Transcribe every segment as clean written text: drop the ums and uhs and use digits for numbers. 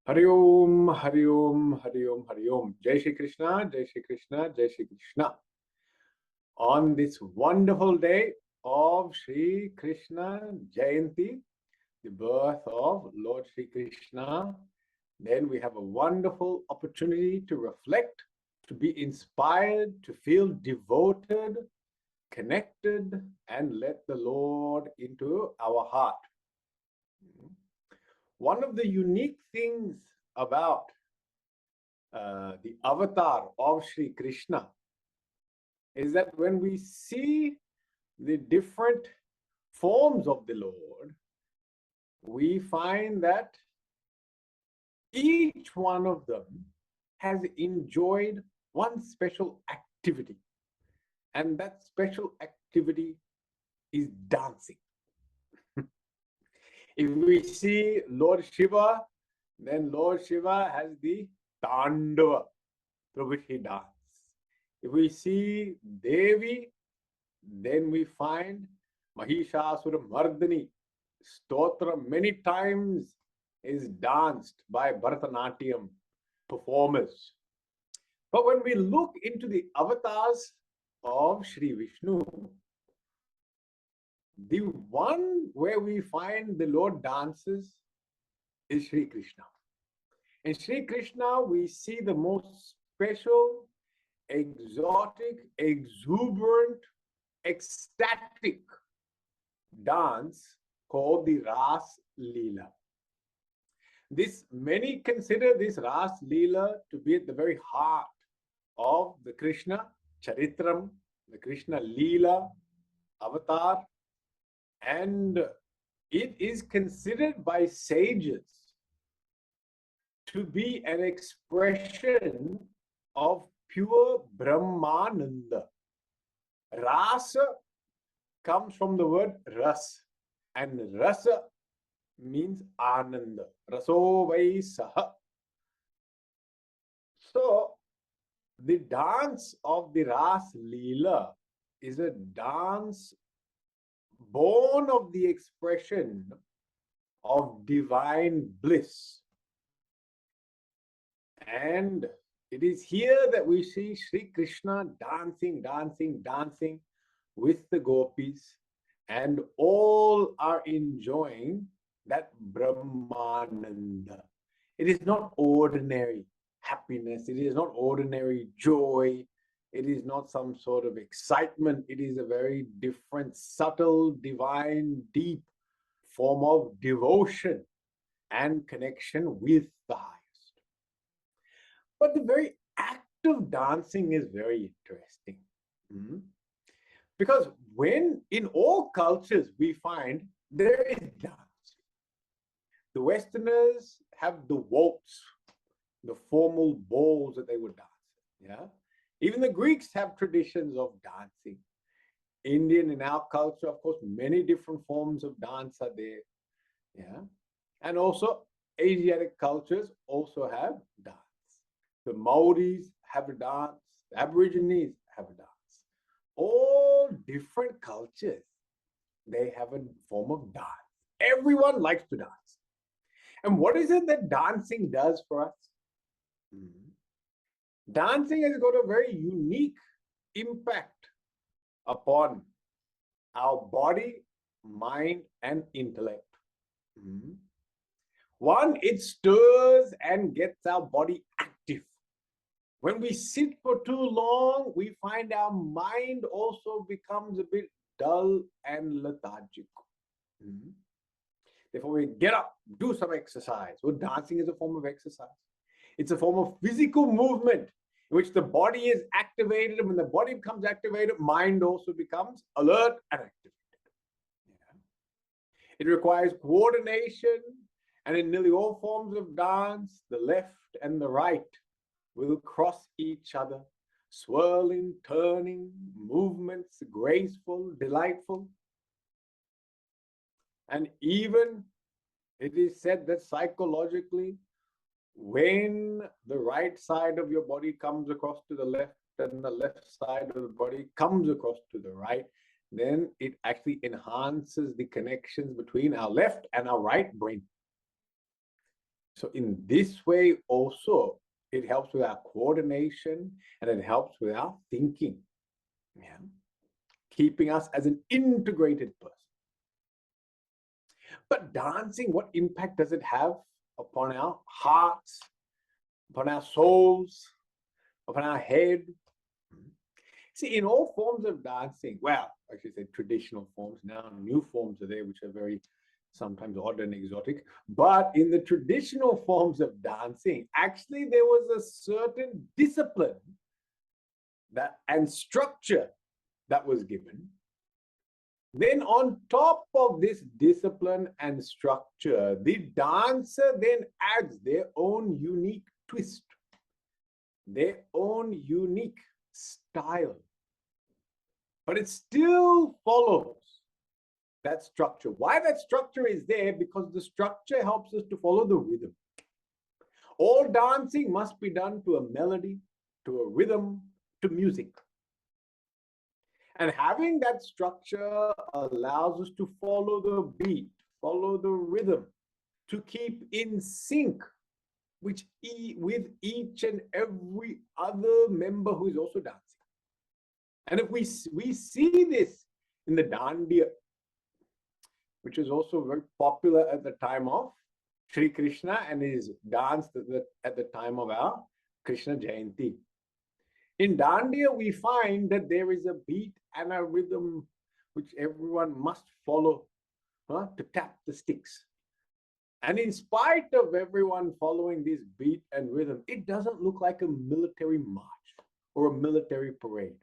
Hari Om, Hari Om, Hari Om, Hari Om. Jai Shri Krishna, Jai Shri Krishna, Jai Shri Krishna. On this wonderful day of Shri Krishna Jayanti, the birth of Lord Shri Krishna, then we have a wonderful opportunity to reflect, to be inspired, to feel devoted, connected, and let the Lord into our heart. One of the unique things about the avatar of Shri Krishna is that when we see the different forms of the Lord, we find that each one of them has enjoyed one special activity, and that special activity is dancing. If we see Lord Shiva, then Lord Shiva has the Tandava through which he dances. If we see Devi, then we find Mahishasura Mardani. Stotra many times is danced by Bharatanatyam performers. But when we look into the avatars of Sri Vishnu, the one where we find the Lord dances is Sri Krishna. In Sri Krishna, we see the most special, exotic, exuberant, ecstatic dance called the Ras Leela. Many consider this Ras Leela to be at the very heart of the Krishna Charitram, the Krishna Leela avatar, and it is considered by sages to be an expression of pure Brahmananda. Rasa comes from the word ras, and rasa means ananda. Raso vai saha. So, the dance of the Ras Leela is a dance born of the expression of divine bliss. And it is here that we see Sri Krishna dancing, dancing, dancing with the gopis, and all are enjoying that Brahmananda. It is not ordinary happiness, it is not ordinary joy, it is not some sort of excitement, it is a very different, subtle, divine, deep form of devotion and connection with the highest. But the very act of dancing is very interesting. Because when in all cultures we find there is dance. The Westerners have the waltz, the formal balls that they would dance. Yeah. Even the Greeks have traditions of dancing. Indian, in our culture, of course, many different forms of dance are there. Yeah. And also Asiatic cultures also have dance. The Maoris have a dance, the Aborigines have a dance. All different cultures, they have a form of dance. Everyone likes to dance. And what is it that dancing does for us? Dancing has got a very unique impact upon our body, mind, and intellect. One, it stirs and gets our body active. When we sit for too long, we find our mind also becomes a bit dull and lethargic. Therefore, we get up, do some exercise. Well, dancing is a form of exercise. It's a form of physical movement in which the body is activated, and when the body becomes activated, mind also becomes alert and activated. It requires coordination, and in nearly all forms of dance, the left and the right will cross each other, swirling, turning, movements, graceful, delightful. And even it is said that psychologically, when the right side of your body comes across to the left and the left side of the body comes across to the right, then it actually enhances the connections between our left and our right brain. So in this way also, it helps with our coordination and it helps with our thinking, yeah? Keeping us as an integrated person. But dancing, what impact does it have upon our hearts, upon our souls, upon our head? See, in all forms of dancing, well, I should say traditional forms, now new forms are there, which are very sometimes odd and exotic. But in the traditional forms of dancing, actually there was a certain discipline and structure that was given. Then on top of this discipline and structure, the dancer then adds their own unique twist, their own unique style. But it still follows that structure. Why that structure is there? Because the structure helps us to follow the rhythm. All dancing must be done to a melody, to a rhythm, to music. And having that structure allows us to follow the beat, follow the rhythm, to keep in sync with each and every other member who is also dancing. And if we see this in the Dandiya, which is also very popular at the time of Sri Krishna and is danced at the time of our Krishna Jayanti. In Dandiya, we find that there is a beat and a rhythm which everyone must follow to tap the sticks. And in spite of everyone following this beat and rhythm, it doesn't look like a military march or a military parade.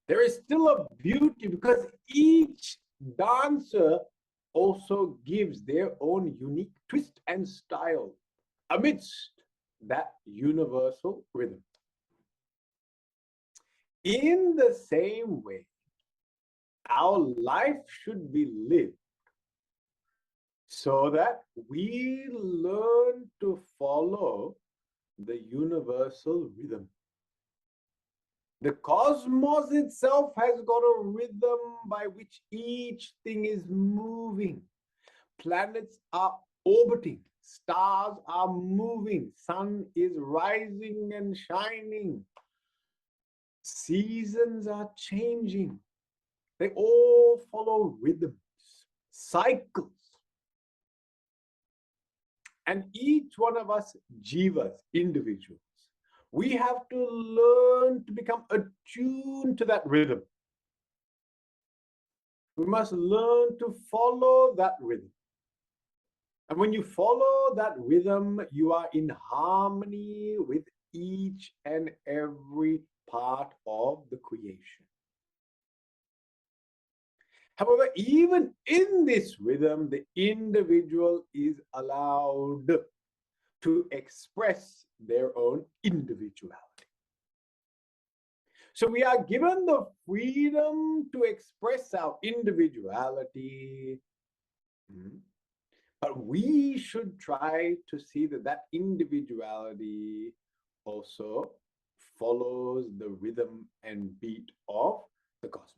There is still a beauty because each dancer also gives their own unique twist and style amidst that universal rhythm. In the same way, our life should be lived so that we learn to follow the universal rhythm. The cosmos itself has got a rhythm by which each thing is moving. Planets are orbiting, stars are moving, sun is rising and shining. Seasons are changing. They all follow rhythms, cycles. And each one of us, jivas, individuals, we have to learn to become attuned to that rhythm. We must learn to follow that rhythm. And when you follow that rhythm, you are in harmony with each and every part of the creation. However, even in this rhythm, the individual is allowed to express their own individuality. So we are given the freedom to express our individuality, but we should try to see that that individuality also follows the rhythm and beat of the cosmos.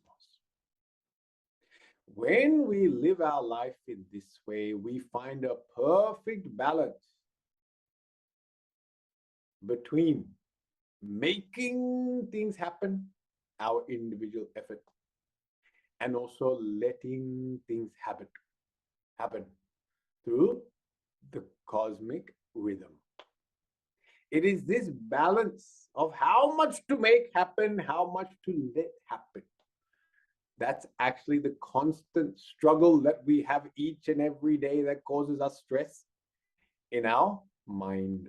When we live our life in this way, we find a perfect balance between making things happen, our individual effort, and also letting things happen through the cosmic rhythm. It is this balance of how much to make happen, how much to let happen. That's actually the constant struggle that we have each and every day that causes us stress in our mind.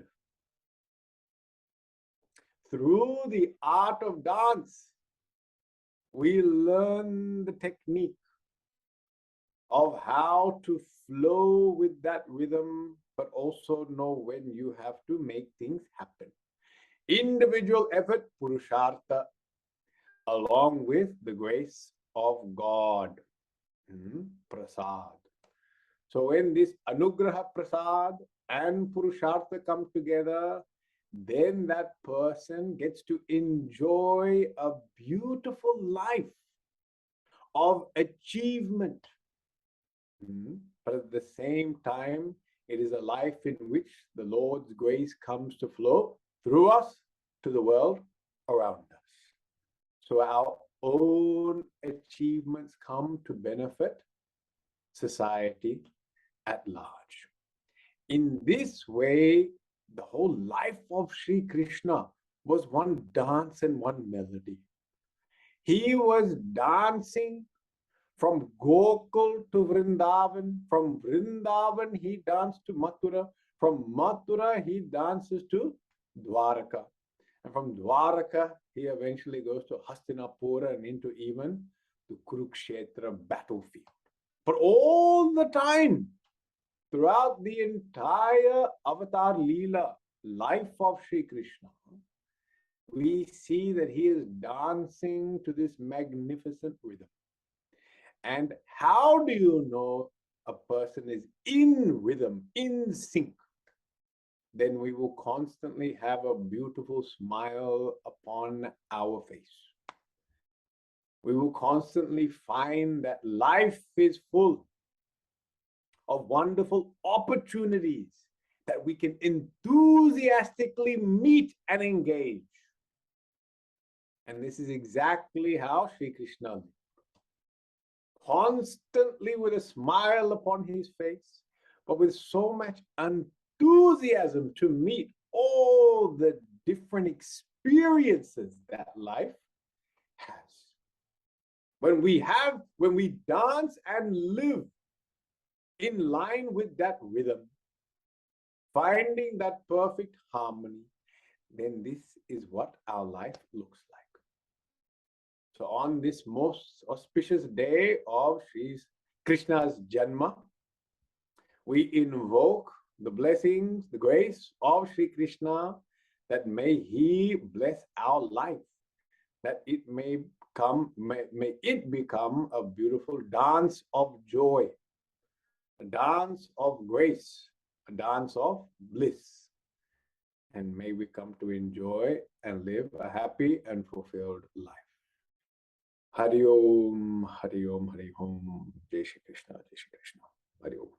Through the art of dance, we learn the technique of how to flow with that rhythm, but also know when you have to make things happen. Individual effort, purushartha, along with the grace of God, prasad. So when this anugraha prasad and purushartha come together, then that person gets to enjoy a beautiful life of achievement. But at the same time, It is a life in which the Lord's grace comes to flow through us to the world around us. So our own achievements come to benefit society at large. In this way, the whole life of Sri Krishna was one dance and one melody. He was dancing from Gokul to Vrindavan. From Vrindavan, he danced to Mathura. From Mathura, he dances to Dwaraka. And from Dwaraka, he eventually goes to Hastinapura and into even the Kurukshetra battlefield. But all the time, throughout the entire Avatar Leela life of Sri Krishna, we see that he is dancing to this magnificent rhythm. And how do you know a person is in rhythm, in sync? Then we will constantly have a beautiful smile upon our face. We will constantly find that life is full of wonderful opportunities that we can enthusiastically meet and engage. And this is exactly how Sri Krishna did. Constantly with a smile upon his face, but with so much enthusiasm to meet all the different experiences that life has. When we dance and live in line with that rhythm, finding that perfect harmony, then this is what our life looks like. So on this most auspicious day of Sri Krishna's Janma, we invoke the blessings, the grace of Sri Krishna, that may he bless our life, that it may it become a beautiful dance of joy, a dance of grace, a dance of bliss. And may we come to enjoy and live a happy and fulfilled life. Hari Om, Hari Om, Hari Om, Jai Shri Krishna, Jai Shri Krishna, Hari Om.